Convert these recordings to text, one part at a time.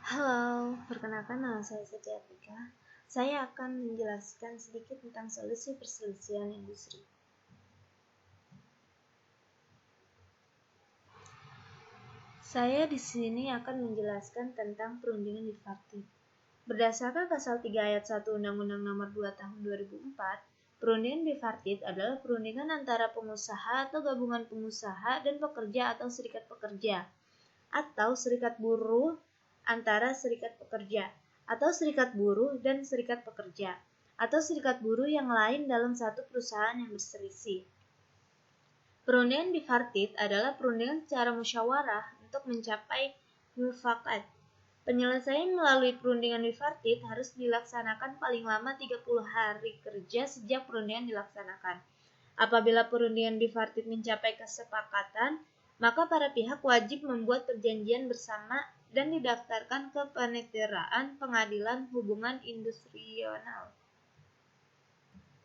Halo, perkenalkan nama saya Siti Atika. Saya akan menjelaskan sedikit tentang solusi perselisihan industri. Saya di sini akan menjelaskan tentang perundingan bipartit. Berdasarkan pasal 3 ayat 1 Undang-Undang Nomor 2 Tahun 2004, perundingan bipartit adalah perundingan antara pengusaha atau gabungan pengusaha dan pekerja atau serikat pekerja, atau serikat buruh antara serikat pekerja, atau serikat buruh dan serikat pekerja, atau serikat buruh yang lain dalam satu perusahaan yang berselisih. Perundingan bipartit adalah perundingan secara musyawarah untuk mencapai mufakat. Penyelesaian melalui perundingan bipartit harus dilaksanakan paling lama 30 hari kerja sejak perundingan dilaksanakan. Apabila perundingan bipartit mencapai kesepakatan, maka para pihak wajib membuat perjanjian bersama dan didaftarkan ke Paniteraan Pengadilan Hubungan Industrial.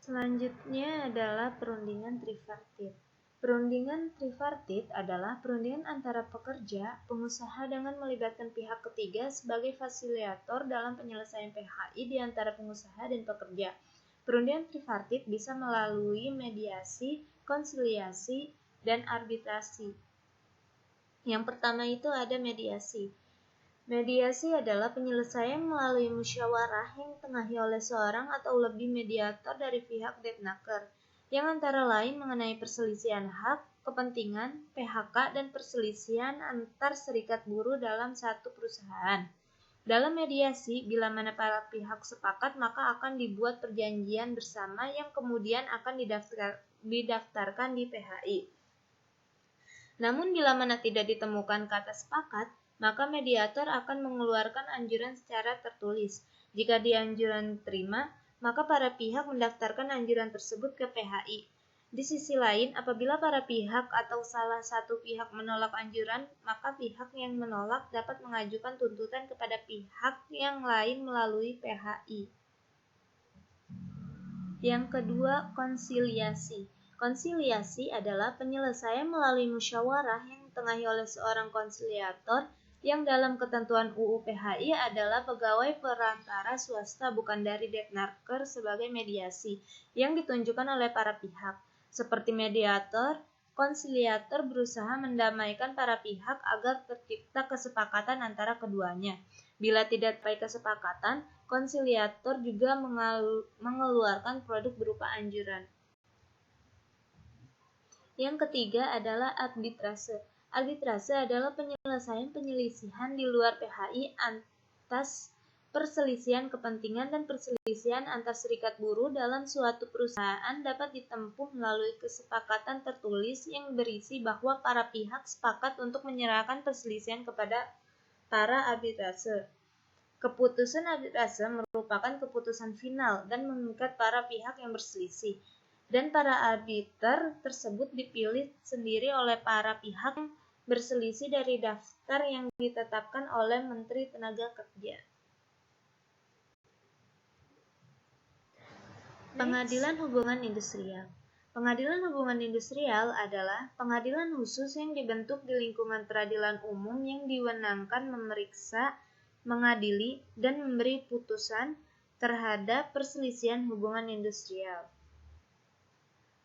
Selanjutnya adalah perundingan tripartit. Perundingan tripartit adalah perundingan antara pekerja, pengusaha dengan melibatkan pihak ketiga sebagai fasilitator dalam penyelesaian PHI di antara pengusaha dan pekerja. Perundingan tripartit bisa melalui mediasi, konsiliasi, dan arbitrasi. Yang pertama itu ada mediasi. Mediasi adalah penyelesaian melalui musyawarah yang ditengahi oleh seorang atau lebih mediator dari pihak debtnaker, yang antara lain mengenai perselisihan hak, kepentingan, PHK, dan perselisihan antar serikat buruh dalam satu perusahaan. Dalam mediasi, bila mana para pihak sepakat, maka akan dibuat perjanjian bersama yang kemudian akan didaftarkan di PHI. Namun bila mana tidak ditemukan kata sepakat, maka mediator akan mengeluarkan anjuran secara tertulis. Jika anjuran diterima, maka para pihak mendaftarkan anjuran tersebut ke PHI. Di sisi lain, apabila para pihak atau salah satu pihak menolak anjuran, maka pihak yang menolak dapat mengajukan tuntutan kepada pihak yang lain melalui PHI. Yang kedua, konsiliasi. Konsiliasi adalah penyelesaian melalui musyawarah yang ditengahi oleh seorang konsiliator yang dalam ketentuan UU PHI adalah pegawai perantara swasta bukan dari debtnaker sebagai mediasi yang ditunjukkan oleh para pihak. Seperti mediator, konsiliator berusaha mendamaikan para pihak agar tercipta kesepakatan antara keduanya. Bila tidak tercapai kesepakatan, konsiliator juga mengeluarkan produk berupa anjuran. Yang ketiga adalah arbitrase. Arbitrase adalah penyelesaian penyelisihan di luar PHI atas perselisihan kepentingan dan perselisihan antar serikat buruh dalam suatu perusahaan dapat ditempuh melalui kesepakatan tertulis yang berisi bahwa para pihak sepakat untuk menyerahkan perselisihan kepada para arbitrase. Keputusan arbitrase merupakan keputusan final dan mengikat para pihak yang berselisih, dan para arbiter tersebut dipilih sendiri oleh para pihak yang berselisih dari daftar yang ditetapkan oleh Menteri Tenaga Kerja. Pengadilan Hubungan Industrial. Pengadilan hubungan industrial adalah pengadilan khusus yang dibentuk di lingkungan peradilan umum yang diwenangkan memeriksa, mengadili, dan memberi putusan terhadap perselisihan hubungan industrial.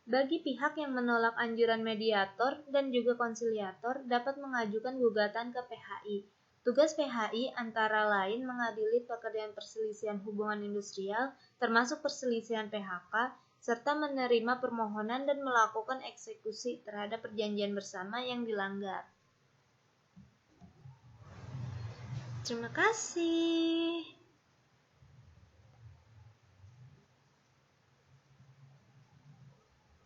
Bagi pihak yang menolak anjuran mediator dan juga konsiliator dapat mengajukan gugatan ke PHI. Tugas PHI antara lain mengadili pekerjaan perselisihan hubungan industrial, termasuk perselisihan PHK, serta menerima permohonan dan melakukan eksekusi terhadap perjanjian bersama yang dilanggar. Terima kasih.